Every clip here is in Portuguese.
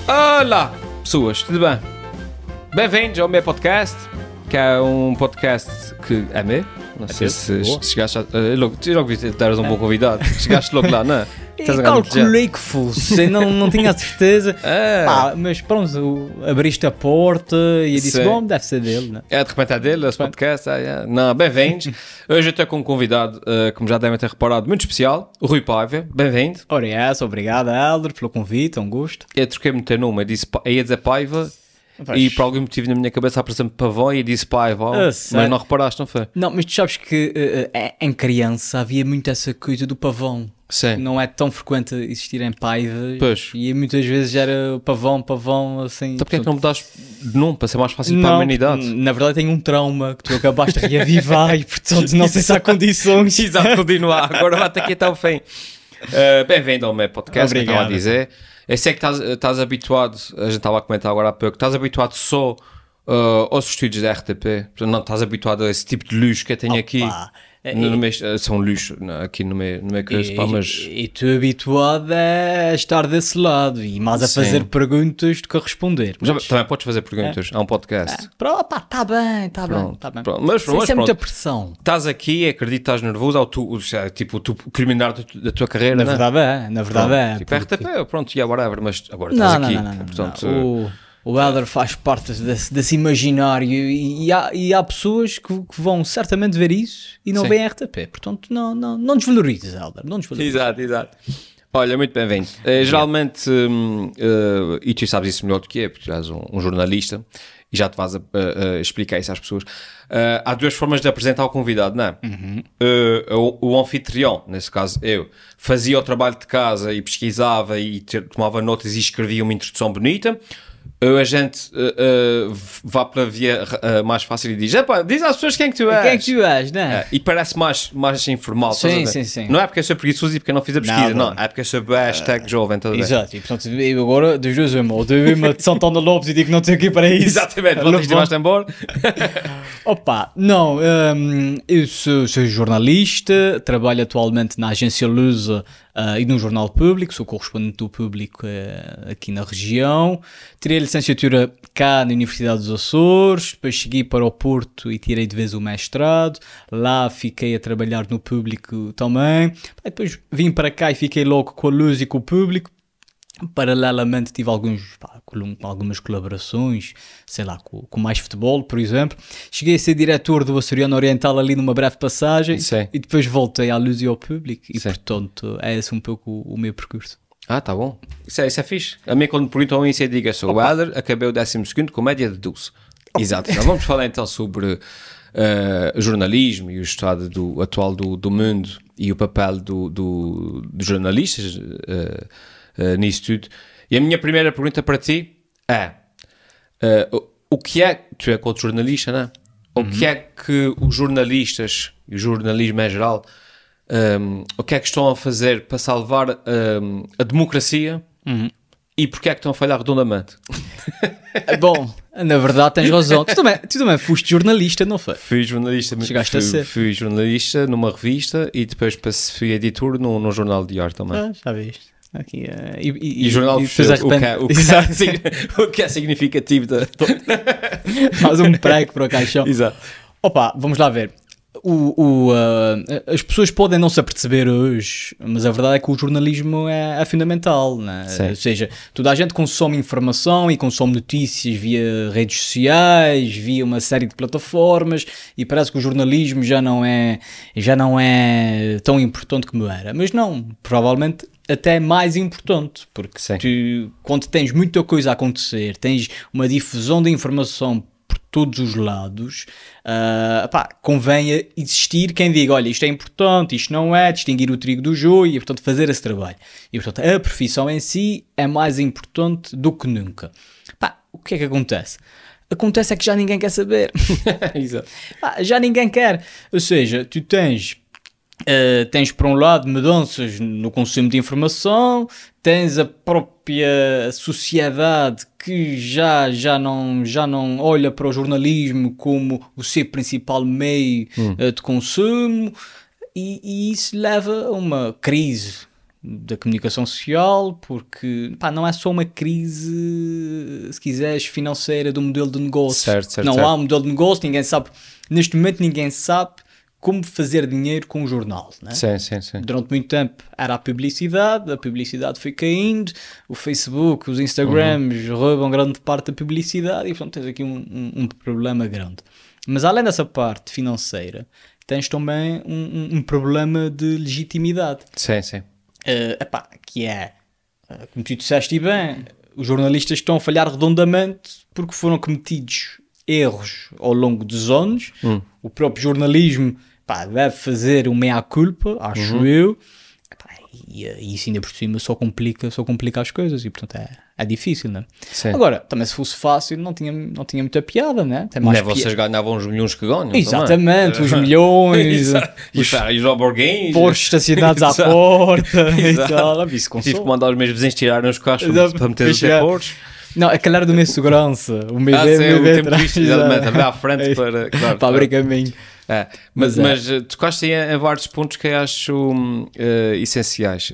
Olá, pessoas, tudo bem? Bem-vindos ao meu podcast, que é um podcast que é meu. Não sei se chegaste a... logo vi que tu eras um bom convidado. Chegaste logo lá, não é? Calculei que fosse, não tinha a certeza. Pá, mas pronto, abriste a porta e eu disse, bom, deve ser dele, né? De repente é dele, esse podcast. Não, bem-vindos. Hoje eu estou com um convidado, como já devem ter reparado, muito especial, o Rui Paiva. Bem-vindo. Ora, obrigado, Helder, pelo convite, é um gosto. Eu troquei-me o teu nome, eu ia dizer Paiva. E por algum motivo na minha cabeça apareceu-me Pavão e disse Paiva, mas não reparaste, não foi? Não, mas tu sabes que em criança havia muito essa coisa do pavão. Sim. Não é tão frequente existir em Paivas. Pois. E muitas vezes era pavão, assim. Então porquê é que não mudaste de nome para ser mais fácil para a humanidade? Na verdade tenho um trauma que tu acabaste de reavivar e portanto não sei se há condições. Exato, continuar. Agora vai-te aqui até o fim. Bem-vindo ao meu podcast, que estava a dizer. Eu sei que estás habituado, a gente estava a comentar agora há pouco, estás habituado só aos estúdios da RTP, não estás habituado a esse tipo de luxo que eu tenho aqui. São luxo aqui no meu curso, mas... E tu habituado a estar desse lado e mais a fazer perguntas do que a responder. Mas também podes fazer perguntas, há um podcast. Está bem. Mas isso é muita pressão. Estás aqui, acredito que estás nervoso, tipo o culminar da tua carreira, na verdade é. Tipo RTP, pronto, e whatever, mas agora estás aqui. Não. O Helder faz parte desse imaginário e há pessoas que vão certamente ver isso e não veem RTP. Portanto, não desvalorizes, Helder. Não desvalorizes. Exato. Olha, muito bem-vindo. Geralmente, e tu sabes isso melhor do que eu, porque tu és um jornalista e já te vais a explicar isso às pessoas. Há duas formas de apresentar o convidado, não é? O anfitrião, nesse caso eu, fazia o trabalho de casa e pesquisava e tomava notas e escrevia uma introdução bonita. A gente vá pela via mais fácil e diz às pessoas quem é que tu és. Quem é que tu és, não é? E parece mais informal. Sim. Não é porque eu sou preguiçoso e porque eu não fiz a pesquisa, não. É porque eu sou hashtag jovem. Exato, e portanto eu agora dos dois ou de Santana Lopes e digo que não tenho aqui para isso. Exatamente, não te embora. Opa, não, eu sou jornalista, trabalho atualmente na agência Lusa e no Jornal Público, sou correspondente do Público aqui na região. Tirei a licenciatura cá na Universidade dos Açores, depois segui para o Porto e tirei de vez o mestrado. Lá fiquei a trabalhar no Público também. Depois vim para cá e fiquei logo com a Luz e com o Público. Paralelamente tive algumas colaborações, sei lá, com Mais Futebol, por exemplo. Cheguei a ser diretor do Açoriano Oriental ali numa breve passagem. Sim. E depois voltei à Luz e ao Público e portanto é esse um pouco o meu percurso. Tá bom. Isso é fixe. A mim quando me perguntam isso eu digo, eu sou o Helder, acabei o 12º comédia de Dulce. Exato. Então, vamos falar então sobre o jornalismo e o estado atual do mundo e o papel dos jornalistas nisso tudo. E a minha primeira pergunta para ti é o que é, tu é contra jornalista, não é? O que é que os jornalistas e o jornalismo em geral o que é que estão a fazer para salvar a democracia e porque é que estão a falhar redondamente? Bom, na verdade tens razão. Tu também foste jornalista, não foi? Fui jornalista. Chegaste a ser. Fui jornalista numa revista e depois fui editor num jornal de arte também. Já viste. Aqui, e jornal o que é significativo faz um prego para o caixão. Exato. Opa, vamos lá ver. As pessoas podem não se aperceber hoje, mas a verdade é que o jornalismo é fundamental, né? Ou seja, toda a gente consome informação e consome notícias via redes sociais, via uma série de plataformas, e parece que o jornalismo já não é tão importante como era. Mas não, provavelmente até mais importante, porque tu, quando tens muita coisa a acontecer, tens uma difusão de informação por todos os lados, convém existir quem diga, olha, isto é importante, isto não é, distinguir o trigo do joio e, portanto, fazer esse trabalho. E, portanto, a profissão em si é mais importante do que nunca. O que é que acontece? Acontece é que já ninguém quer saber. Exato. Já ninguém quer. Ou seja, tu tens por um lado mudanças no consumo de informação, tens a própria sociedade que já não olha para o jornalismo como o seu principal meio de consumo, e isso leva a uma crise da comunicação social, porque pá, não é só uma crise, se quiseres, financeira do modelo de negócio. Certo, não há um modelo de negócio, ninguém sabe, neste momento ninguém sabe como fazer dinheiro com o jornal, né? Sim. Durante muito tempo era a publicidade foi caindo, o Facebook, os Instagrams roubam grande parte da publicidade e portanto tens aqui um problema grande. Mas além dessa parte financeira, tens também um problema de legitimidade. Sim. Que é, como tu disseste e bem, os jornalistas estão a falhar redondamente porque foram cometidos erros ao longo dos anos. O próprio jornalismo deve fazer um meia-culpa, acho eu. E isso ainda por cima só complica as coisas e portanto é difícil, né? Sim. Agora, também se fosse fácil não tinha muita piada, né? Tem mais vocês ganhavam os milhões que ganham. Exatamente, também. os milhões, os Lamborghinis, Porsche estacionados à porta e tal. Tive que mandar os meus vizinhos tirarem os carros para meter os Porsche. Não, aquele era do meu segurança. O meu também à frente para, claro, para abrir caminho. Mas tocaste em vários pontos que eu acho essenciais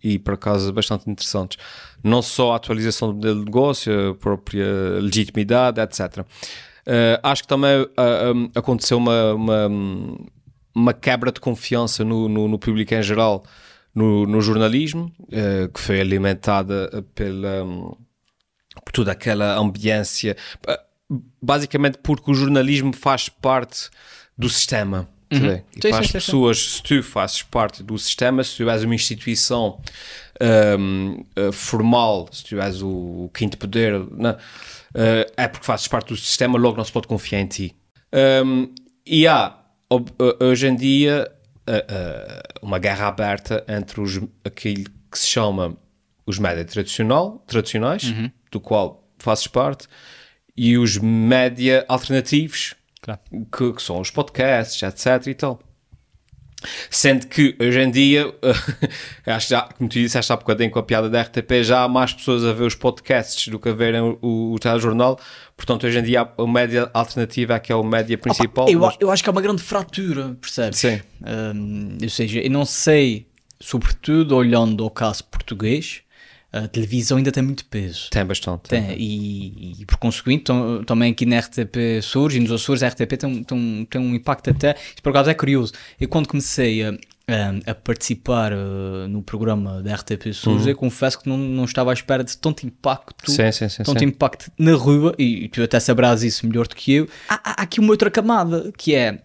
e por acaso bastante interessantes. Não só a atualização do modelo de negócio, a própria legitimidade, etc. Acho que também aconteceu uma quebra de confiança no público em geral, no jornalismo, que foi alimentada por toda aquela ambiência, basicamente porque o jornalismo faz parte do sistema. E para as pessoas, se tu fazes parte do sistema, se tu és uma instituição formal, se tu és o quinto poder, é porque fazes parte do sistema, logo não se pode confiar em ti. E há, hoje em dia, uma guerra aberta entre aquilo que se chama os médias tradicionais, do qual fazes parte, e os média alternativos, claro, que são os podcasts, etc. e tal. Sendo que hoje em dia, acho que já, como tu disseste há bocadinho com a piada da RTP, já há mais pessoas a ver os podcasts do que a verem o telejornal. Portanto, hoje em dia o média alternativo é que é o média principal. Eu acho que há uma grande fratura, percebes? Sim. Ou seja, eu não sei, sobretudo olhando ao caso português, a televisão ainda tem muito peso. Tem bastante. E por conseguinte, também aqui na RTP surge, e nos Açores a RTP tem um impacto até, isto por acaso é curioso, eu quando comecei a participar no programa da RTP Surge, eu confesso que não estava à espera de tanto impacto, tanto impacto na rua, e tu até saberás isso melhor do que eu. Há aqui uma outra camada, que é,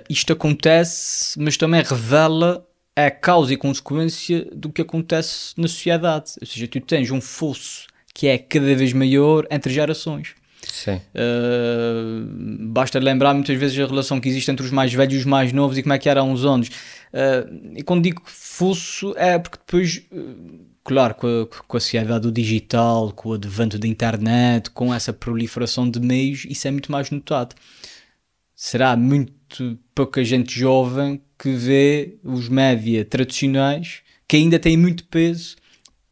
isto acontece, mas também revela a causa e consequência do que acontece na sociedade. Ou seja, tu tens um fosso que é cada vez maior entre gerações. Sim. Basta lembrar muitas vezes a relação que existe entre os mais velhos e os mais novos e como é que era há uns anos. E quando digo fosso é porque depois, claro, com a sociedade do digital, com o advento da internet, com essa proliferação de meios, isso é muito mais notado. Será muito pouca gente jovem que vê os média tradicionais, que ainda têm muito peso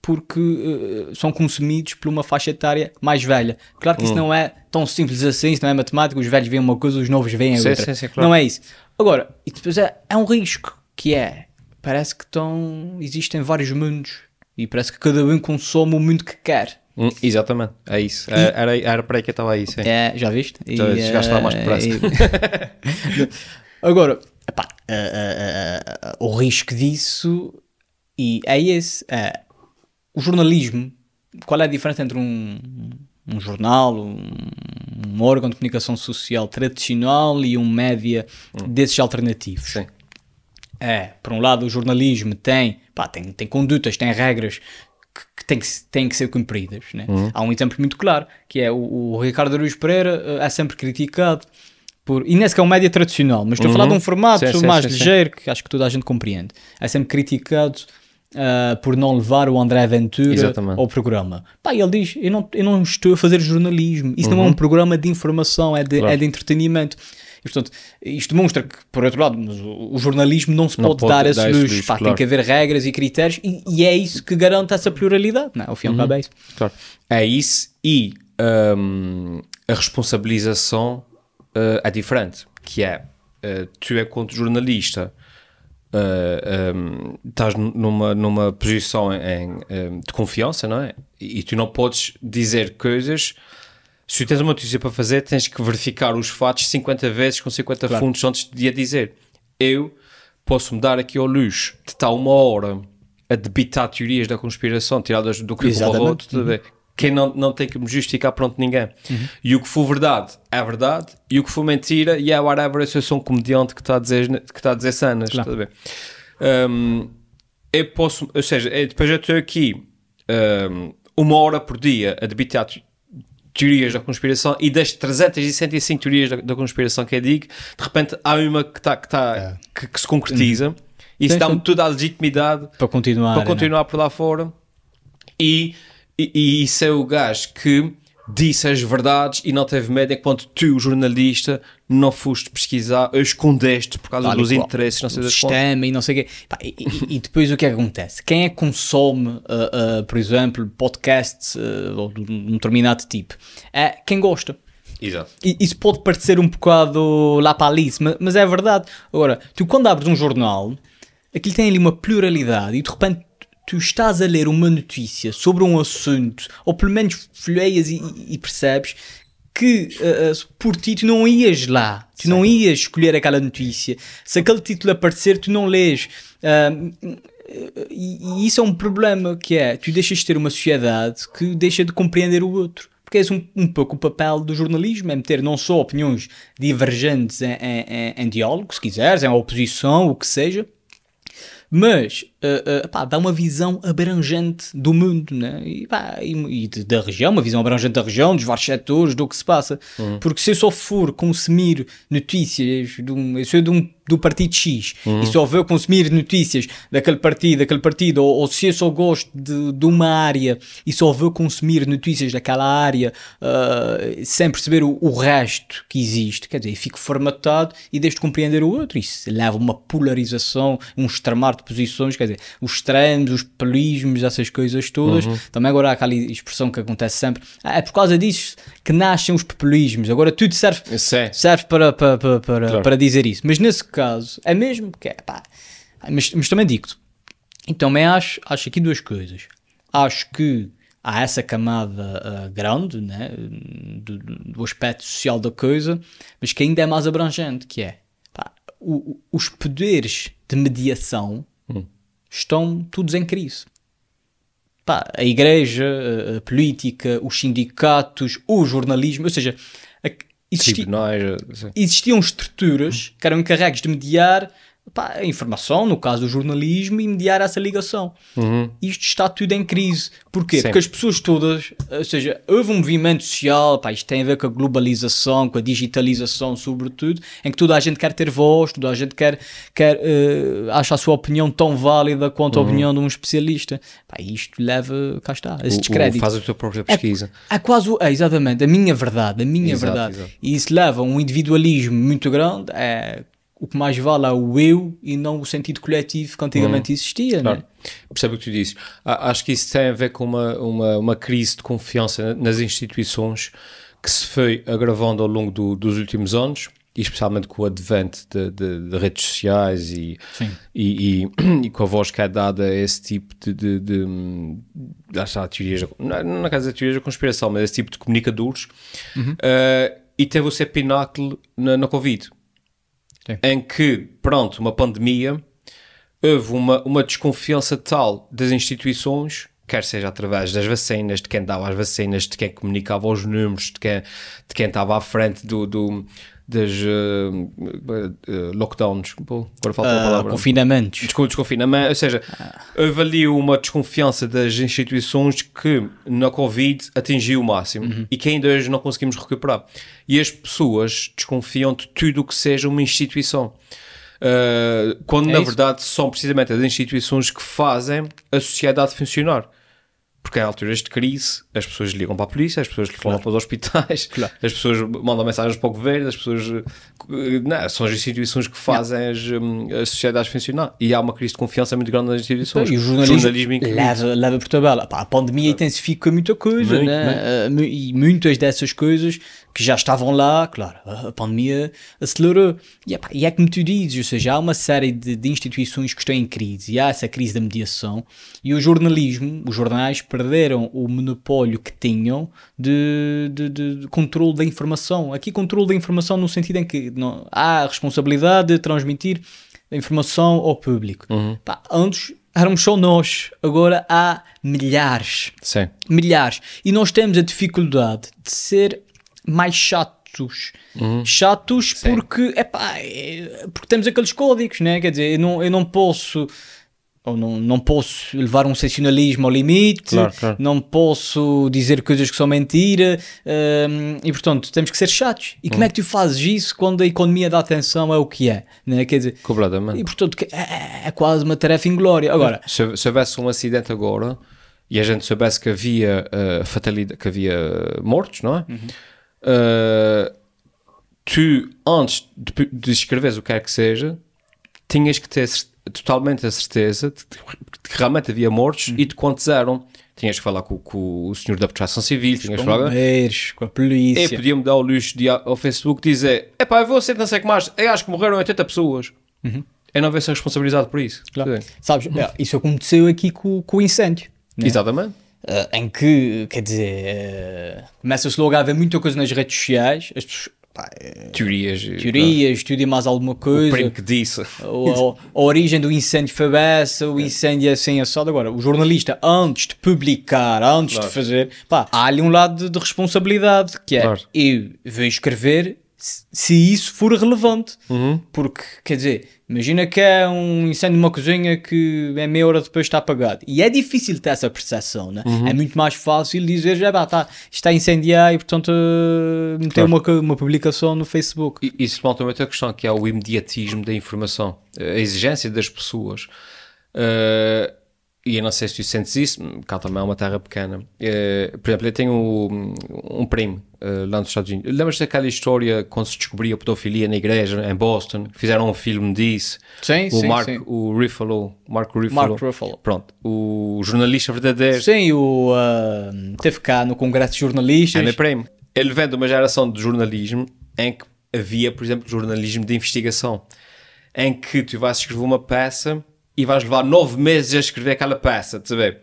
porque são consumidos por uma faixa etária mais velha. Claro que isso não é tão simples assim, isso não é matemática, os velhos veem uma coisa, os novos veem a outra. Sim, claro. Não é isso. Agora, e depois é um risco, que parece que existem vários mundos e parece que cada um consome o mundo que quer. Exatamente, é isso. Era para aí que eu estava aí. Sim. Já viste? Já chegaste lá mais depressa. Agora, o risco disso é esse. O jornalismo, qual é a diferença entre um jornal, um órgão de comunicação social tradicional e um média desses alternativos? Sim. Por um lado, o jornalismo tem condutas, tem regras que têm que ser cumpridas, né? Há um exemplo muito claro, que é o Ricardo Araújo Pereira é sempre criticado e nem sequer é um média tradicional, mas estou a falar de um formato mais ligeiro, que acho que toda a gente compreende. É sempre criticado por não levar o André Ventura ao programa. Ele diz, eu não estou a fazer jornalismo, isso não é um programa de informação, é de entretenimento. E, portanto, isto demonstra que, por outro lado, o jornalismo não se pode dar esse luxo. Claro. Tem que haver regras e critérios e é isso que garante essa pluralidade. Não é? Ao fim e ao cabo é isso. Claro. É isso e a responsabilização é diferente, que é, tu enquanto jornalista estás numa posição de confiança, não é? E tu não podes dizer coisas. Se tu tens uma notícia para fazer, tens que verificar os fatos 50 vezes com 50 fontes antes de a dizer. Eu posso me dar aqui ao luxo de estar 1 hora a debitar teorias da conspiração tiradas do que eu quem não tem que me justificar perante ninguém. E o que for verdade é verdade, e o que for mentira, e é whatever, eu sou um comediante que está a dizer cenas. Claro. Eu posso, ou seja, depois eu estou aqui 1 hora por dia a debitar teorias da conspiração, e das 365 teorias da conspiração que eu digo, de repente há uma que se concretiza, e isso dá-me toda a legitimidade para continuar por lá fora. E isso é o gajo que disse as verdades e não teve medo, enquanto tu, jornalista, não foste pesquisar, escondeste por causa dos interesses, não sei das sistema e não sei o quê. E depois o que é que acontece? Quem é que consome, por exemplo, podcasts de um determinado tipo? É quem gosta. Exato. Isso pode parecer um bocado lá para Alice, mas é verdade. Agora, tu quando abres um jornal, aquilo tem ali uma pluralidade, e de repente tu estás a ler uma notícia sobre um assunto, ou pelo menos folheias e percebes que por ti tu não ias lá, tu não ias escolher aquela notícia. Se aquele título aparecer, tu não lês. E isso é um problema, que é, tu deixas de ter uma sociedade que deixa de compreender o outro. Porque é um pouco o papel do jornalismo, é meter não só opiniões divergentes em diálogo, se quiseres, em oposição, o que seja, mas dá uma visão abrangente do mundo, né? e da região, uma visão abrangente da região, dos vários setores, do que se passa. Porque se eu só for consumir notícias do partido X, e só vou consumir notícias daquele partido, ou se eu só gosto de uma área e só vou consumir notícias daquela área sem perceber o resto que existe, quer dizer, fico formatado e deixo de compreender o outro. Isso leva a uma polarização, um extremar de posições, quer dizer, os extremos, os populismos, essas coisas todas. Também agora há aquela expressão que acontece sempre, é por causa disso que nascem os populismos. Agora tudo serve para dizer isso, mas nesse caso é mesmo que é, mas também digo-te, e também acho aqui duas coisas. Acho que há essa camada grande, né, do aspecto social da coisa, mas que ainda é mais abrangente, que é os poderes de mediação estão todos em crise. A igreja, a política, os sindicatos, o jornalismo, ou seja, existiam estruturas que eram encarregues de mediar a informação, no caso do jornalismo, e mediar essa ligação. Isto está tudo em crise. Porquê? Sim. Porque as pessoas todas, ou seja, houve um movimento social, isto tem a ver com a globalização, com a digitalização sobretudo, em que toda a gente quer ter voz, toda a gente quer acha a sua opinião tão válida quanto a opinião de um especialista. Isto leva, cá está, a esse descrédito. Faz a tua própria pesquisa. É quase, exatamente, a minha verdade. Exato. E isso leva a um individualismo muito grande, o que mais vale é o eu e não o sentido coletivo que antigamente existia. Claro. Né? Percebe o que tu dizes. Acho que isso tem a ver com uma crise de confiança nas instituições que se foi agravando ao longo dos últimos anos, e especialmente com o advento de redes sociais e com a voz que é dada a esse tipo de teorias, não é caso de teorias da conspiração, mas esse tipo de comunicadores, e teve o seu pináculo na Covid. Sim. Em que, uma pandemia, houve uma desconfiança tal das instituições, quer seja através das vacinas, de quem dava as vacinas, de quem comunicava os números, de quem estava à frente das lockdowns, agora falta a palavra. Confinamentos. Desconfinamento, ou seja, houve ali uma desconfiança das instituições que na Covid atingiu o máximo e que ainda hoje não conseguimos recuperar. E as pessoas desconfiam de tudo o que seja uma instituição. Quando na verdade são precisamente as instituições que fazem a sociedade funcionar. Porque em alturas de crise as pessoas ligam para a polícia, as pessoas falam para os hospitais, as pessoas mandam mensagens para o governo, as pessoas... Não, são as instituições que fazem as sociedades funcionar. E há uma crise de confiança muito grande nas instituições. E o jornalismo leva por tabela. A pandemia intensifica muita coisa, e muitas dessas coisas que já estavam lá, claro, a pandemia acelerou. E é como tu dizes, ou seja, há uma série de instituições que estão em crise, e há essa crise da mediação, e o jornalismo, os jornais perderam o monopólio que tinham de controle da informação. Aqui controle da informação no sentido em que não, há a responsabilidade de transmitir a informação ao público. Antes éramos só nós, agora há milhares. Sim. Milhares. E nós temos a dificuldade de ser mais chatos. Chatos porque, porque temos aqueles códigos, né? Quer dizer, eu não posso... Ou não posso levar um sensacionalismo ao limite, claro. Não posso dizer coisas que são mentira, e portanto temos que ser chatos. E como é que tu fazes isso quando a economia da atenção é o que é? Né? Quer dizer, completamente. E portanto é quase uma tarefa inglória. Agora, se houvesse um acidente agora e a gente soubesse que havia fatalidade, que havia mortos, não é? Tu, antes de escreveres o que quer que seja, tinhas que ter totalmente a certeza de que realmente havia mortos e de quantos eram. Tinhas que falar com o senhor da proteção civil, tinhas que falar com a polícia. E podia-me dar ao luxo de ao Facebook dizer: eu vou ser não sei o que mais, eu acho que morreram 80 pessoas. Eu não vejo ser responsabilizado por isso. Claro. Sabes, isso aconteceu aqui com o incêndio. Né? Exatamente. Em que, quer dizer, começa-se logo a haver muita coisa nas redes sociais, as pessoas. Teorias, tudo e mais alguma coisa. O primo que disse. A origem do incêndio foi essa, o incêndio é assim assado. Agora, o jornalista, antes de publicar, antes de fazer, há ali um lado de responsabilidade, que é, eu vou escrever se isso for relevante. Porque, quer dizer, imagina que é um incêndio numa cozinha que é meia hora depois está apagado. E é difícil ter essa percepção, né? É muito mais fácil dizer, está a incendiar e, portanto, meter uma publicação no Facebook. Isso volta a outra questão, que é o imediatismo da informação. A exigência das pessoas. E eu não sei se tu sentes isso, cá também é uma terra pequena. Por exemplo, eu tenho um primo lá nos Estados Unidos. Lembras-te daquela história quando se descobria a pedofilia na igreja, em Boston? Fizeram um filme disso. Sim. O Mark Ruffalo. Pronto, o jornalista verdadeiro. Sim, teve cá no Congresso de Jornalistas. É meu primo. Ele vem de uma geração de jornalismo em que havia, por exemplo, jornalismo de investigação. Em que tu vais escrever uma peça e vais levar 9 meses a escrever aquela peça, de saber.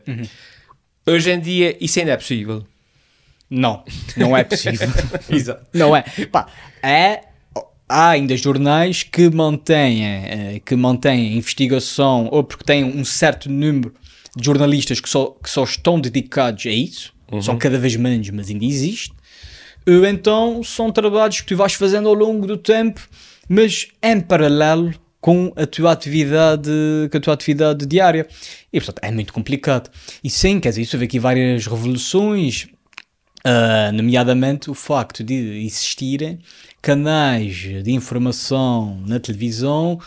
Hoje em dia isso ainda é possível. Não é possível. Exato. Não é. Há ainda jornais que mantêm a investigação, ou porque têm um certo número de jornalistas que só estão dedicados a isso. São cada vez menos, mas ainda existe. Ou então são trabalhos que tu vais fazendo ao longo do tempo, mas em paralelo com a tua atividade diária. E, portanto, é muito complicado. E sim, quer dizer, isso houve aqui várias revoluções, nomeadamente o facto de existirem canais de informação na televisão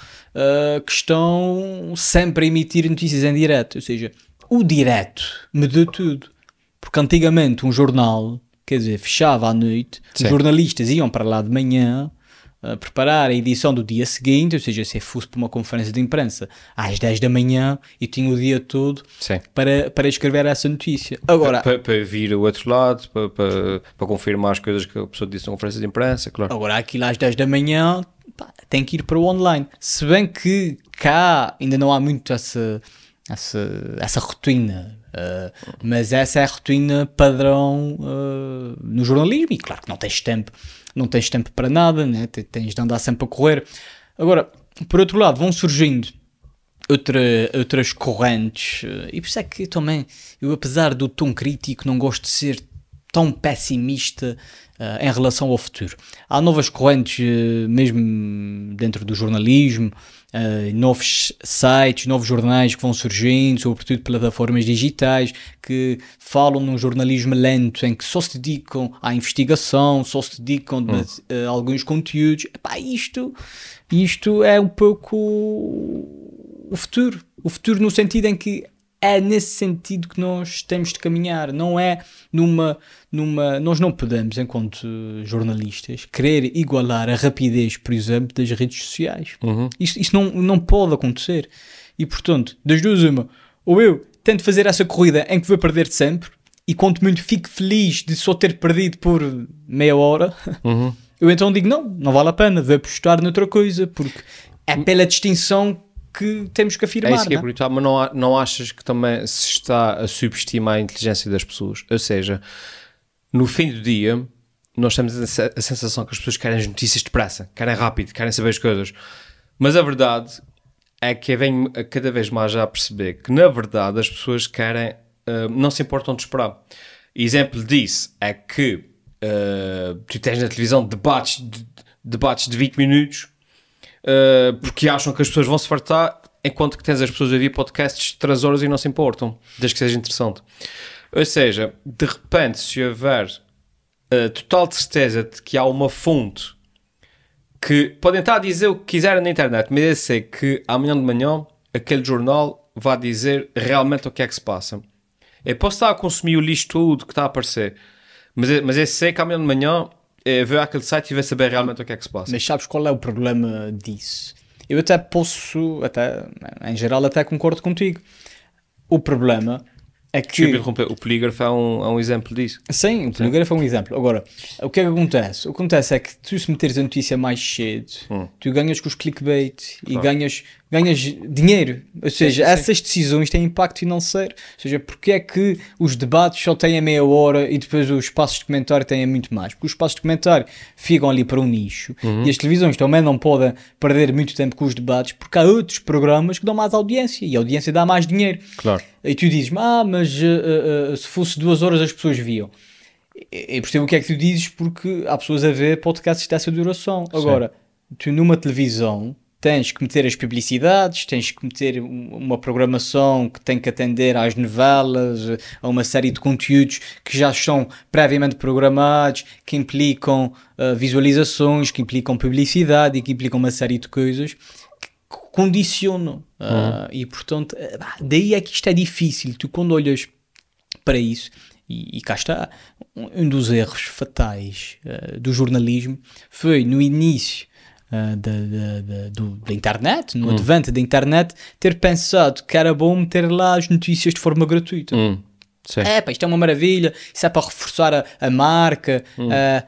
que estão sempre a emitir notícias em direto. Ou seja, o direto mudou tudo. Porque antigamente um jornal, quer dizer, fechava à noite, os jornalistas iam para lá de manhã preparar a edição do dia seguinte, ou seja, se fosse para uma conferência de imprensa às 10 da manhã e tinha o dia todo para escrever essa notícia. Agora, para vir o outro lado, para confirmar as coisas que a pessoa disse na conferência de imprensa, claro. Agora aquilo às 10 da manhã tem que ir para o online. Se bem que cá ainda não há muito essa rotina, mas essa é a rotina padrão no jornalismo, e claro que não tens tempo para nada, né? Tens de andar sempre a correr. Agora, por outro lado, vão surgindo outras correntes, e por isso é que também eu, apesar do tom crítico, não gosto de ser tão pessimista em relação ao futuro. Há novas correntes mesmo dentro do jornalismo, novos sites, novos jornais que vão surgindo, sobretudo plataformas digitais que falam num jornalismo lento, em que só se dedicam à investigação, só se dedicam a alguns conteúdos. Epá, isto é um pouco o futuro no sentido em que é nesse sentido que nós temos de caminhar, não é nós não podemos, enquanto jornalistas, querer igualar a rapidez, por exemplo, das redes sociais. Isso não pode acontecer. E, portanto, das duas uma, ou eu tento fazer essa corrida em que vou perder sempre, e quanto muito fico feliz de só ter perdido por meia hora, eu então digo, não vale a pena, vou apostar noutra coisa, porque é pela distinção que temos que afirmar. É isso que é brutal, mas não achas que também se está a subestimar a inteligência das pessoas? Ou seja, no fim do dia, nós temos a sensação que as pessoas querem as notícias depressa, querem rápido, querem saber as coisas. Mas a verdade é que eu venho cada vez mais já a perceber que, na verdade, as pessoas querem, não se importam de esperar. Exemplo disso é que tu tens na televisão debates de 20 minutos, porque acham que as pessoas vão se fartar, enquanto que tens as pessoas a ouvir podcasts de 3 horas e não se importam, desde que seja interessante. Ou seja, de repente, se houver total certeza de que há uma fonte que podem estar a dizer o que quiserem na internet, mas eu sei que amanhã de manhã aquele jornal vai dizer realmente o que é que se passa. Eu posso estar a consumir o lixo todo que está a aparecer, mas eu sei que amanhã de manhã ver aquele site e ver saber realmente o que é que se passa. Mas sabes qual é o problema disso? Eu até posso, em geral até concordo contigo. O problema é que... O polígrafo é um exemplo disso. Sim, o polígrafo é um exemplo. Agora, o que é que acontece? O que acontece é que tu, se meteres a notícia mais cedo, tu ganhas com os clickbait e ganhas dinheiro. Ou seja, essas decisões têm impacto financeiro. Ou seja, porque é que os debates só têm a meia hora e depois os espaços de comentário têm muito mais? Porque os espaços de comentário ficam ali para um nicho e as televisões também não podem perder muito tempo com os debates, porque há outros programas que dão mais audiência e a audiência dá mais dinheiro. Claro. E tu dizes, mas se fosse 2 horas as pessoas viam. Eu percebo o que é que tu dizes, porque há pessoas a ver podcasts dessa duração. Agora, tu numa televisão tens que meter as publicidades, tens que meter uma programação que tem que atender às novelas, a uma série de conteúdos que já estão previamente programados, que implicam visualizações, que implicam publicidade e que implicam uma série de coisas que condicionam. E, portanto, daí é que isto é difícil. Tu, quando olhas para isso, e cá está, um dos erros fatais do jornalismo foi no início da internet, no advento da internet, ter pensado que era bom meter lá as notícias de forma gratuita. Isto é uma maravilha, isso é para reforçar a marca,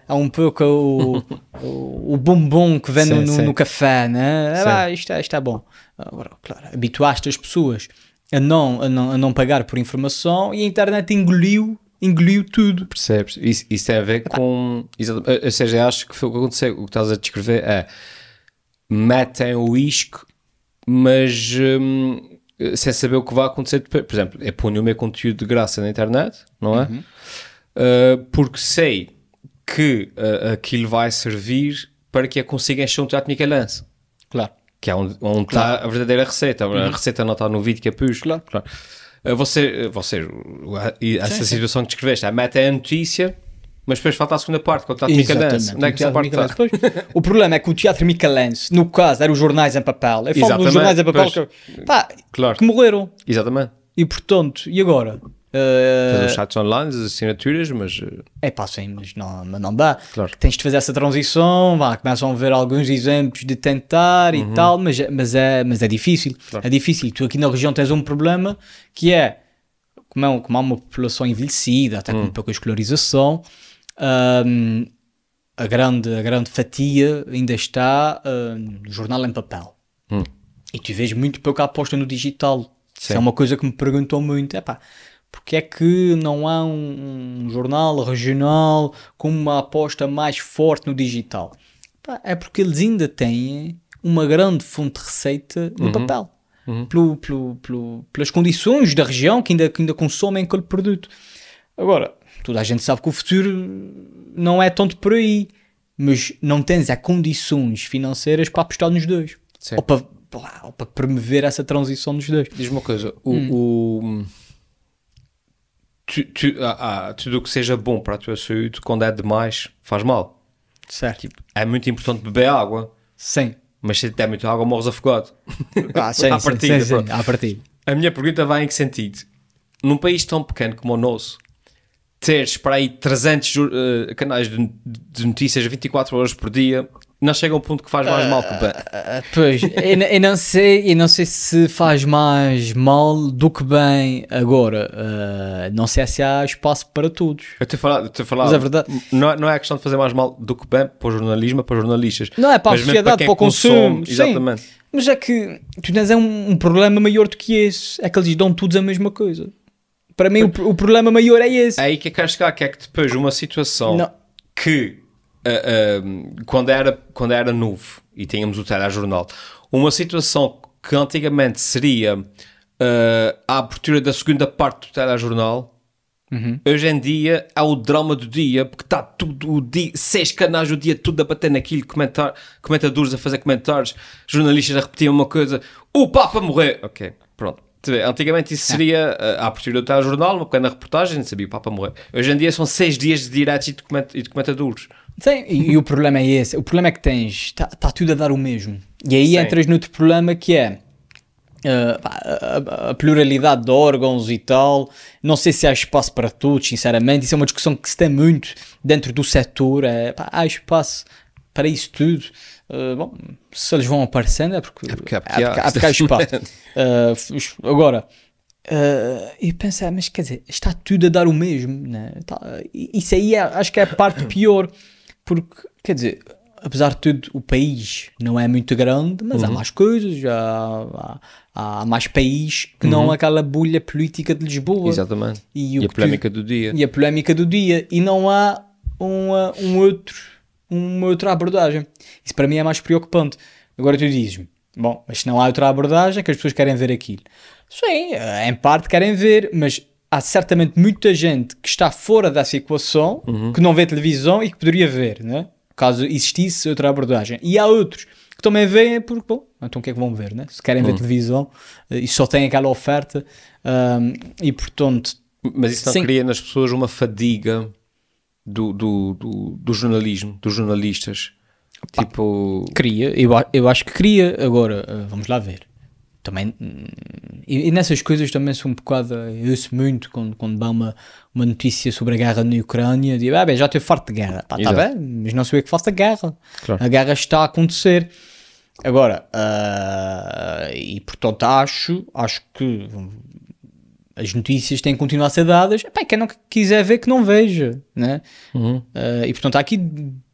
há um pouco o bombom que vem no café, né? Isto é bom. Agora, claro, habituaste as pessoas a não pagar por informação e a internet engoliu tudo. Percebes? Isso tem a ver com... Ou seja, acho que foi o que aconteceu. O que estás a descrever é metem o isco, mas sem saber o que vai acontecer depois. Por exemplo, eu ponho o meu conteúdo de graça na internet, não é? Porque sei que aquilo vai servir para que eu consiga encher um teatro Michelense. Claro. Que é onde está a verdadeira receita. A receita não está no vídeo que é pus. Claro. Essa situação que descreveste, mete a notícia, mas depois falta a segunda parte, que é o teatro Michelense. Onde é que essa parte está? O problema é que o teatro Michelense, no caso, eram os jornais em papel. Eu falo dos jornais em papel que morreram. Exatamente. E portanto, e agora? Os sites online, as assinaturas, mas... sim, mas não dá. Claro. Tens de fazer essa transição, começam a ver alguns exemplos de tentar e tal, mas é difícil. Claro. É difícil. Tu aqui na região tens um problema que é, como há uma população envelhecida, até com pouca escolarização, a grande fatia ainda está no jornal em papel. E tu vês muito pouca aposta no digital. Isso é uma coisa que me perguntam muito. Porque é que não há um jornal regional com uma aposta mais forte no digital? É porque eles ainda têm uma grande fonte de receita no papel. Pelas condições da região que ainda consomem aquele produto. Agora, toda a gente sabe que o futuro não é tanto por aí, mas não tens condições financeiras para apostar nos dois. Ou para promover essa transição nos dois. Diz-me uma coisa, tudo o que seja bom para a tua saúde, quando é demais, faz mal. Certo. É muito importante beber água. Sim. Mas se der muita água, morres afogado. Sim, à partida. A minha pergunta vai em que sentido? Num país tão pequeno como o nosso, teres para aí 300 canais de notícias 24 horas por dia, não chega a um ponto que faz mais mal que bem. Pois, eu não sei se faz mais mal do que bem agora. Não sei se há espaço para todos. Eu te falar, Mas é verdade. Não é a questão de fazer mais mal do que bem para o jornalismo, para os jornalistas. Não é para a sociedade, para o consumo. Exatamente. Sim. Mas é que tu tens um problema maior do que esse. É que eles dão todos a mesma coisa. Para mim, o problema maior é esse. É aí que eu quero chegar, que é que depois uma situação que, quando era novo e tínhamos o telejornal, uma situação que antigamente seria a abertura da segunda parte do telejornal, hoje em dia é o drama do dia, porque está tudo o dia, 6 canais o dia tudo a bater naquilo, comentadores a fazer comentários, jornalistas a repetir uma coisa, o Papa morreu. Ok, pronto. Antigamente isso seria a abertura do telejornal, uma pequena reportagem, não sabia o Papa morrer. Hoje em dia são 6 dias de diretos e de comentadores. Sim, e o problema é esse. O problema é que tens, está tudo a dar o mesmo. E aí entras no outro problema que é a pluralidade de órgãos e tal. Não sei se há espaço para todos, sinceramente. Isso é uma discussão que se tem muito dentro do setor. Há espaço para isso tudo. Bom, se eles vão aparecendo é porque há espaço. Agora, eu pensei, mas quer dizer, está tudo a dar o mesmo, né? Isso aí acho que é a parte pior, porque quer dizer, apesar de tudo, o país não é muito grande, mas há mais coisas, há mais país que não aquela bolha política de Lisboa. Exatamente. E a polémica do dia. E a polémica do dia. E não há uma outra abordagem. Isso para mim é mais preocupante. Agora tu dizes-me, bom, mas se não há outra abordagem, que as pessoas querem ver aquilo. Sim, em parte querem ver, mas há certamente muita gente que está fora dessa equação, que não vê televisão e que poderia ver, né? Caso existisse outra abordagem. E há outros que também veem porque, bom, então o que é que vão ver, né? Se querem ver televisão e só têm aquela oferta e portanto... Mas isso não cria nas pessoas uma fadiga do jornalismo, dos jornalistas? Tipo... Cria, eu acho que cria. Agora, vamos lá ver. Também, e nessas coisas também sou um bocado, eu ouço muito quando dá uma notícia sobre a guerra na Ucrânia, digo, bem, já estou farto de guerra. Está bem, mas não sou eu que faço a guerra. Claro. A guerra está a acontecer. Agora, e portanto acho que as notícias têm que continuar a ser dadas. Quem não quiser ver, que não veja, né? E portanto há aqui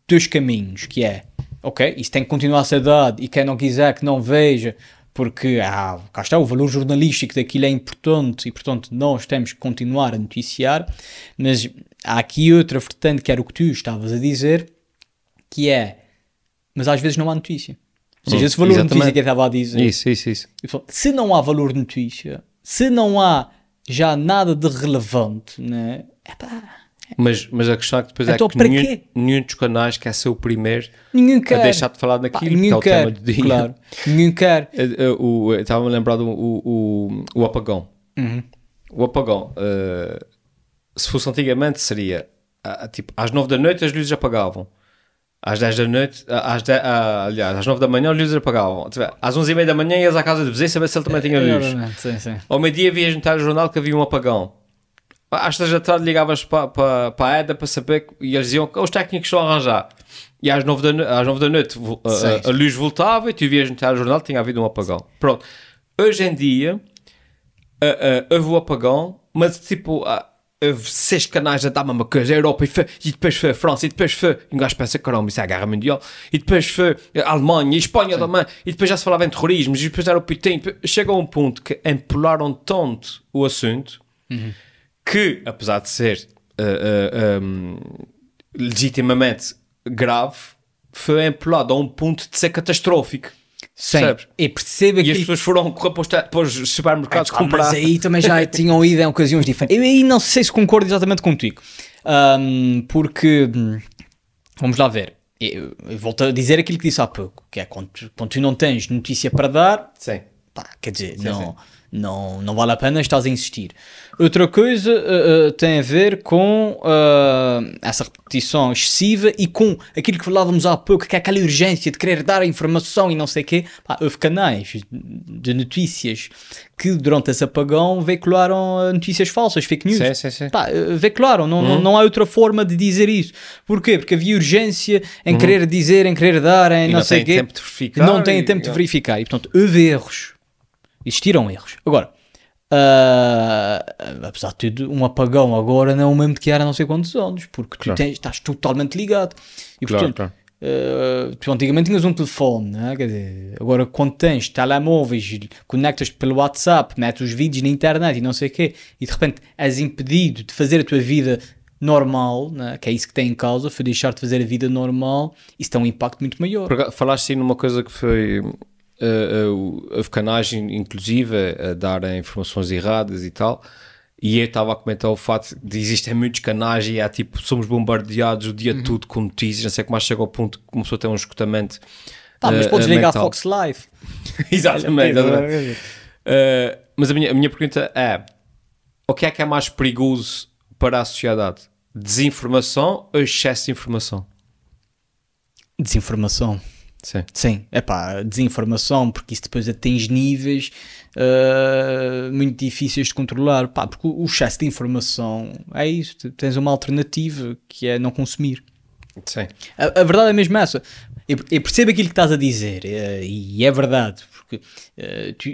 2 caminhos, que é, ok, isso tem que continuar a ser dado, e quem não quiser que não veja, porque cá está, o valor jornalístico daquilo é importante, e portanto nós temos que continuar a noticiar. Mas há aqui outra vertente, que era o que tu estavas a dizer, que é, mas às vezes não há notícia. Ou seja, esse valor de notícia que eu estava a dizer. Isso. E, portanto, se não há valor de notícia, se não há já nada de relevante, né? Mas a questão é que depois então, é que nenhum dos canais quer ser o primeiro a deixar de falar naquilo, que é o tema do dia. Claro, ninguém quer. Eu estava-me a lembrar o apagão. O apagão, se fosse antigamente, seria tipo, às 9 da noite as luzes apagavam. Às 10 da noite, aliás, às 9 da manhã as luzes apagavam. Às 11h30 da manhã ias à casa do vizinho saber se ele também tinha luz. Sim. Ao meio-dia vias no jornal que havia um apagão. Às 3 da tarde ligavas para a EDA para saber, e eles diziam que os técnicos estão a arranjar. E às 9 da noite a luz voltava e tu vias no jornal que tinha havido um apagão. Pronto. Hoje em dia houve o apagão, mas tipo... houve 6 canais a dar uma coisa, a Europa, e depois foi a França, e depois foi, e um gajo pensa, caramba, isso é a Guerra Mundial, e depois foi a Alemanha, e a Espanha também, e depois já se falava em terrorismo, e depois era o Putin. Chegou a um ponto que empolaram tanto o assunto, que, apesar de ser legitimamente grave, foi empolado a um ponto de ser catastrófico. Sim, e perceba que... E as pessoas foram correr para os supermercados comprar. Mas aí também já tinham ido em ocasiões diferentes. Eu aí não sei se concordo exatamente contigo. Porque, vamos lá ver, eu volto a dizer aquilo que disse há pouco, que é quando tu não tens notícia para dar, sim, Pá, quer dizer, não vale a pena estás a insistir. Outra coisa tem a ver com essa repetição excessiva e com aquilo que falávamos há pouco, que é aquela urgência de querer dar a informação e não sei o quê. Pá, houve canais de notícias que durante esse apagão veicularam notícias falsas, fake news. Sim. Pá, veicularam, não há outra forma de dizer isso. Porquê? Porque havia urgência em querer dizer, em querer dar, em não sei o quê. Tempo de verificar, não têm tempo de verificar. E portanto, houve erros. Existiram erros. Agora, apesar de tudo, um apagão agora não é o mesmo que era há não sei quantos anos, porque tu estás totalmente ligado. E portanto, tu antigamente tinhas um telefone, né? Quer dizer, agora quando tens telemóveis, conectas-te pelo WhatsApp, metes os vídeos na internet e não sei o quê, e de repente és impedido de fazer a tua vida normal, né? Que é isso que tem em causa, foi deixar de fazer a vida normal, isso tem um impacto muito maior. Falaste aí numa coisa que foi... houve canais inclusive a dar informações erradas e tal, e eu estava a comentar o facto de existem muitos canais e tipo, somos bombardeados o dia todo com notícias, não sei como mais chega ao ponto que começou a ter um esgotamento. Mas podes ligar a Fox Live. Exatamente. Mas a minha pergunta é, o que é mais perigoso para a sociedade? Desinformação ou excesso de informação? Desinformação. Sim, é pá, desinformação, porque isso depois atinge níveis muito difíceis de controlar, pá, porque o excesso de informação é isso, tens uma alternativa que é não consumir. Sim. A verdade é mesmo essa. Eu percebo aquilo que estás a dizer e é verdade, porque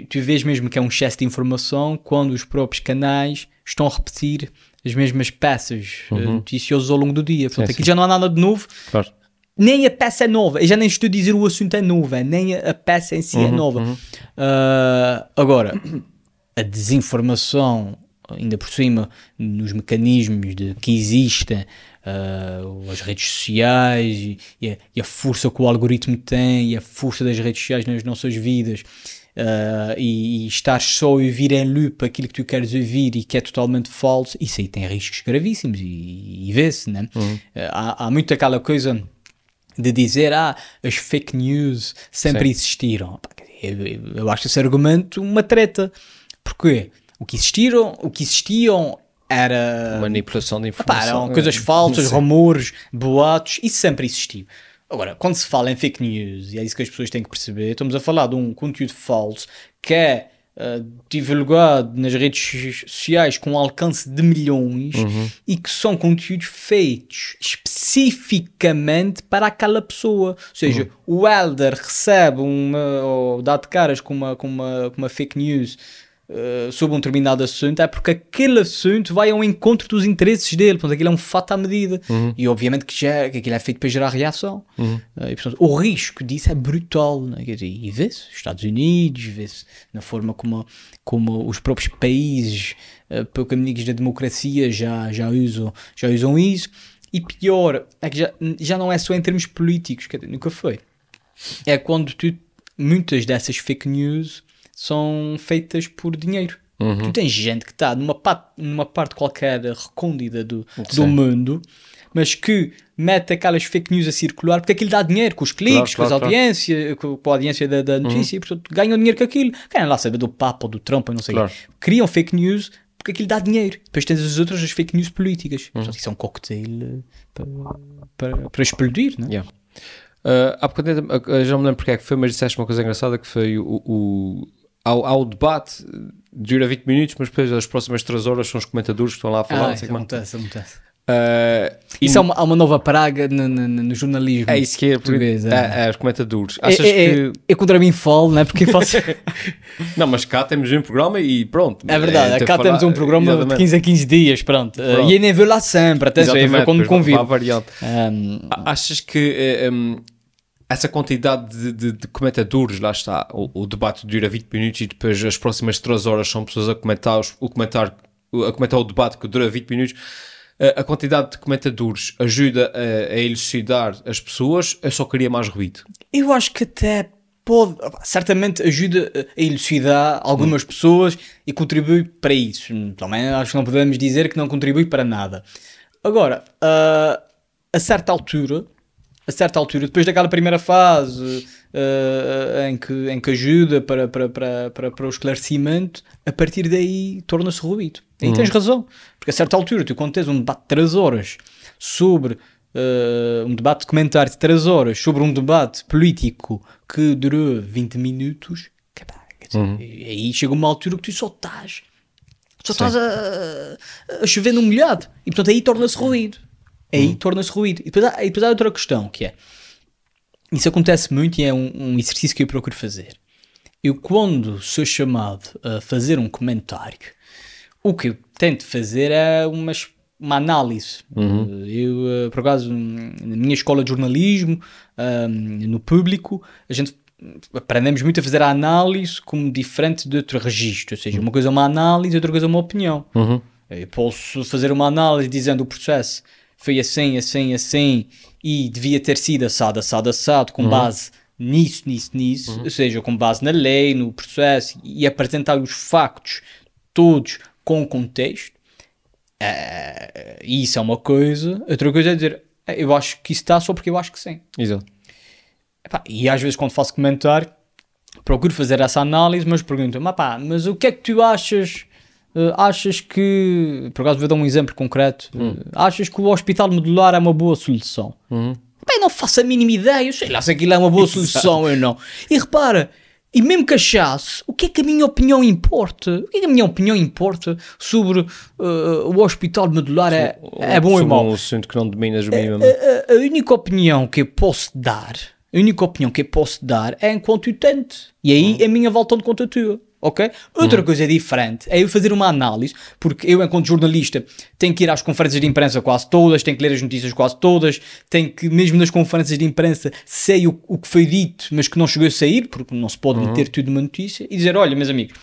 tu vês mesmo que é um excesso de informação quando os próprios canais estão a repetir as mesmas peças noticiosas ao longo do dia. Portanto, aqui já não há nada de novo. Claro. Nem a peça é nova. Eu já nem estou a dizer o assunto é novo, nem a peça em si é nova. Agora, a desinformação, ainda por cima, nos mecanismos que existem, as redes sociais e a força que o algoritmo tem e a força das redes sociais nas nossas vidas, e estar só a ouvir em loop aquilo que tu queres ouvir e que é totalmente falso, isso aí tem riscos gravíssimos e vê-se, né? Há muito aquela coisa de dizer, as fake news sempre existiram. Eu acho esse argumento uma treta. Porquê? O que existiam era... manipulação de informação. Eram coisas falsas, rumores, boatos, isso sempre existiu. Agora, quando se fala em fake news, e é isso que as pessoas têm que perceber, estamos a falar de um conteúdo falso que é divulgado nas redes sociais com um alcance de milhões e que são conteúdos feitos especificamente para aquela pessoa. Ou seja, o Helder recebe ou dá de caras com uma fake news sobre um determinado assunto, é porque aquele assunto vai ao encontro dos interesses dele, portanto aquilo é um fato à medida e obviamente que aquilo é feito para gerar reação e, portanto, o risco disso é brutal, né? E vê-se nos Estados Unidos, vê-se na forma como os próprios países pouco amigos da democracia já usam isso, e pior é que já não é só em termos políticos, que nunca foi, é quando muitas dessas fake news são feitas por dinheiro. Tu tens gente que está numa parte qualquer recôndita do mundo, mas que mete aquelas fake news a circular porque aquilo dá dinheiro, com os cliques, com a audiência da notícia, e portanto ganham dinheiro com aquilo. Querem lá saber do Papa ou do Trump, eu não sei. Criam fake news porque aquilo dá dinheiro. Depois tens as outras, as fake news políticas. Portanto, isso é um cocktail para explodir, não é? Há pouco tempo, já não me lembro porque é que foi, mas disseste uma coisa engraçada, que foi ao debate, dura 20 minutos, mas depois as próximas 3 horas são os comentadores que estão lá a falar. Acontece. Isso há uma nova praga no jornalismo. É isso que é português. Os comentadores. Achas que... Eu contra mim falo, não é? Porque faço... Não, mas cá temos um programa e pronto. É verdade, cá temos um programa de 15 a 15 dias, pronto. E eu nem vou lá sempre, até já quando me convido. Achas que... essa quantidade de comentadores, lá está, o debate dura 20 minutos e depois as próximas 3 horas são pessoas a comentar o debate que dura 20 minutos. A quantidade de comentadores ajuda a elucidar as pessoas, eu só queria mais ruído? Eu acho que até certamente ajuda a elucidar algumas pessoas e contribui para isso. Também acho que não podemos dizer que não contribui para nada. Agora, a certa altura... a certa altura, depois daquela primeira fase em que ajuda para o esclarecimento, a partir daí torna-se ruído. Aí tens razão, porque a certa altura, tu quando tens um debate de 3 horas sobre um debate de comentário de 3 horas sobre um debate político que durou 20 minutos, aí chega uma altura que tu só estás a chover no molhado, e portanto aí torna-se ruído. Aí torna-se ruído. E depois há outra questão, que é, isso acontece muito e é um exercício que eu procuro fazer. Eu, quando sou chamado a fazer um comentário, o que eu tento fazer é uma análise. Eu, por acaso, na minha escola de jornalismo, no público, a gente aprendemos muito a fazer a análise como diferente de outro registro. Ou seja, uma coisa é uma análise, outra coisa é uma opinião. Eu posso fazer uma análise dizendo o processo foi assim, assim, assim, e devia ter sido assado, assado, assado, com base nisso, ou seja, com base na lei, no processo, e apresentar os factos todos com contexto. Isso é uma coisa. Outra coisa é dizer, eu acho que isso está só porque eu acho que sim. Exato. E às vezes quando faço comentário, procuro fazer essa análise, mas pergunto-me, mas o que é que tu achas? Achas que, por acaso vou dar um exemplo concreto, achas que o hospital modular é uma boa solução? Bem, não faço a mínima ideia, eu sei lá se aquilo é uma boa solução ou não. E repara, e mesmo que achasse, o que é que a minha opinião importa? O que é que a minha opinião importa sobre o hospital modular é bom ou mau? Um assunto que não dominas minimamente. A única opinião que eu posso dar, é enquanto utente. E aí a minha volta de conta tua. Ok? Outra coisa diferente é eu fazer uma análise, porque eu, enquanto jornalista, tenho que ir às conferências de imprensa quase todas, tenho que ler as notícias quase todas, tenho que, mesmo nas conferências de imprensa, sei o que foi dito, mas que não chegou a sair, porque não se pode meter tudo numa notícia, e dizer, olha, meus amigos,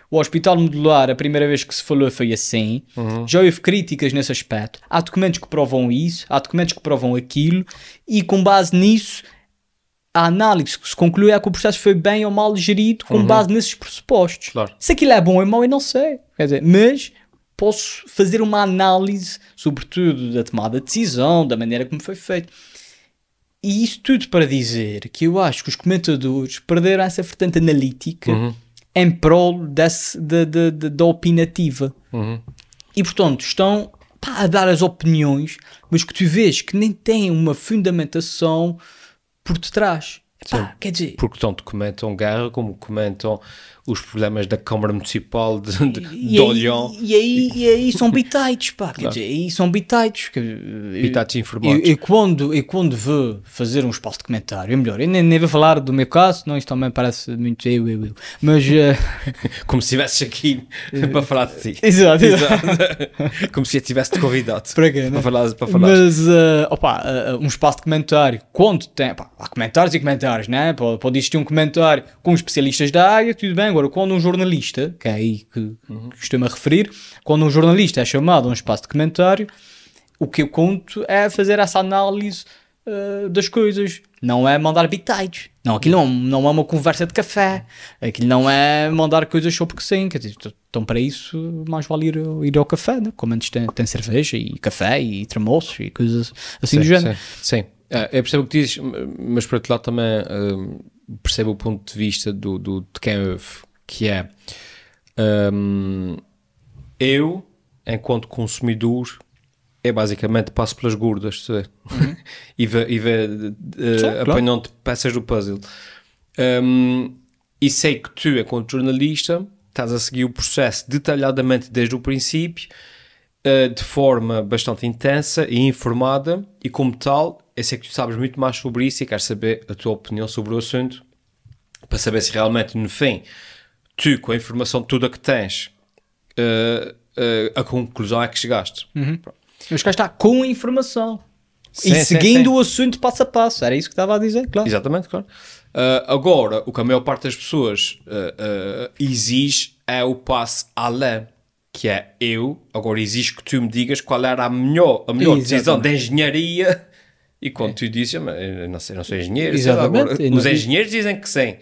o hospital modular, a primeira vez que se falou foi assim, já houve críticas nesse aspecto, há documentos que provam isso, há documentos que provam aquilo, e com base nisso, a análise que se conclui é que o processo foi bem ou mal gerido com base nesses pressupostos. Claro. Se aquilo é bom ou mau, eu não sei. Quer dizer, mas posso fazer uma análise, sobretudo da tomada de decisão, da maneira como foi feito. E isso tudo para dizer que eu acho que os comentadores perderam essa vertente analítica em prol da opinativa. E, portanto, estão a dar as opiniões, mas que tu vês que nem têm uma fundamentação por detrás. Quer dizer, porque tanto comentam guerra como comentam os problemas da Câmara Municipal de Olhão. E aí são bitites, pá. Quer dizer, aí são bitites. Bitites informados. E quando vou fazer um espaço de comentário, é melhor, eu nem vou falar do meu caso, não, isto também parece muito eu. Mas... como se estivesses aqui para falar de ti. Exato. Como se eu tivesse-te convidado para quê, para falar. Mas, um espaço de comentário, quando tem... há comentários e comentários, né? Pode existir um comentário com especialistas da área, tudo bem. Agora, quando um jornalista, que é aí que estou-me a referir, quando um jornalista é chamado a um espaço de comentário, o que eu conto é fazer essa análise das coisas. Não é mandar bitites. Não, aquilo não é uma conversa de café. Aquilo não é mandar coisas só porque sim. Quer dizer, então para isso mais vale ir ao café, né? Como antes tem cerveja e café e tremoços e coisas assim do género. Sim. Eu percebo o que dizes, mas por outro lado também percebo o ponto de vista de quem ouve, que é eu, enquanto consumidor, basicamente passo pelas gordas e apanhando peças do puzzle. E sei que tu, enquanto jornalista, estás a seguir o processo detalhadamente desde o princípio, de forma bastante intensa e informada, e como tal, eu sei que tu sabes muito mais sobre isso e quero saber a tua opinião sobre o assunto, para saber se realmente, no fim, tu, com a informação toda que tens, a conclusão é que chegaste. Mas cá está, com a informação. E seguindo o assunto passo a passo. Era isso que estava a dizer, claro. Exatamente, claro. Agora, o que a maior parte das pessoas exige é o passo além, que é agora exijo que tu me digas qual era a melhor decisão de engenharia. E quando tu dizes, eu não sou engenheiro, agora, os engenheiros dizem que sim.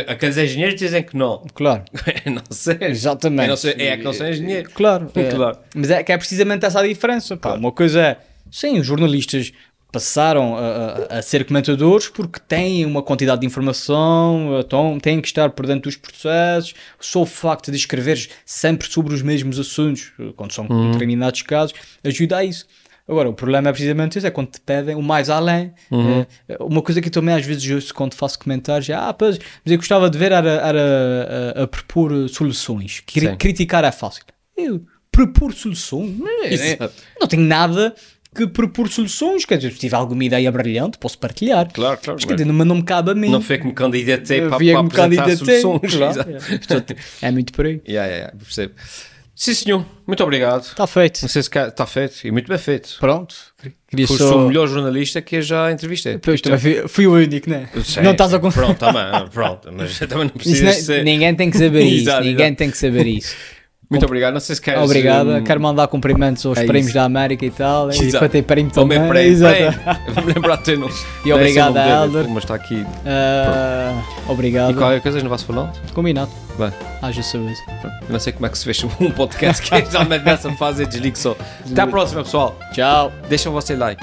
Aqueles engenheiros dizem que não. Claro. Não sei. Exatamente. Não sei, que não sou engenheiro. Claro. Mas é que é precisamente essa a diferença. Claro. Uma coisa é, sim, os jornalistas passaram a ser comentadores porque têm uma quantidade de informação, têm que estar por dentro dos processos, só o facto de escreveres sempre sobre os mesmos assuntos, quando são determinados casos, ajuda a isso. Agora, o problema é precisamente isso, é quando te pedem o mais além. Uma coisa que eu também às vezes ouço quando faço comentários é, pois, mas eu gostava de ver era a propor soluções. Criticar é fácil. Eu propor soluções? Não tenho nada que propor soluções, quer dizer, se tiver alguma ideia brilhante, posso partilhar. Claro. Mas, quer dizer, não me cabe a mim. Não foi que me candidatei para apresentar soluções. Claro, é muito por aí. Percebo. Sim, senhor. Muito obrigado. Está feito. Não sei se está feito. E muito bem feito. Pronto. Foste o melhor jornalista que eu já entrevistei. Pois, também fui o único, né? Não estás a Pronto, pronto. Mas também não precisas ser... Ninguém tem que saber isso. Ninguém tem que saber isso. Muito obrigado. Não sei se queres... Obrigado. Quero mandar cumprimentos aos prémios da América e tal. E para ter prémio também. Vamos lembrar de ter não. E obrigado a Helder. Mas está aqui. Obrigado. E qualquer coisa não vais falando? Combinado. Bem. Haja saúde. Eu não sei como é que se fecha um podcast que geralmente nessa fase eu desligo só. Até à próxima, pessoal. Tchau. Deixam você like.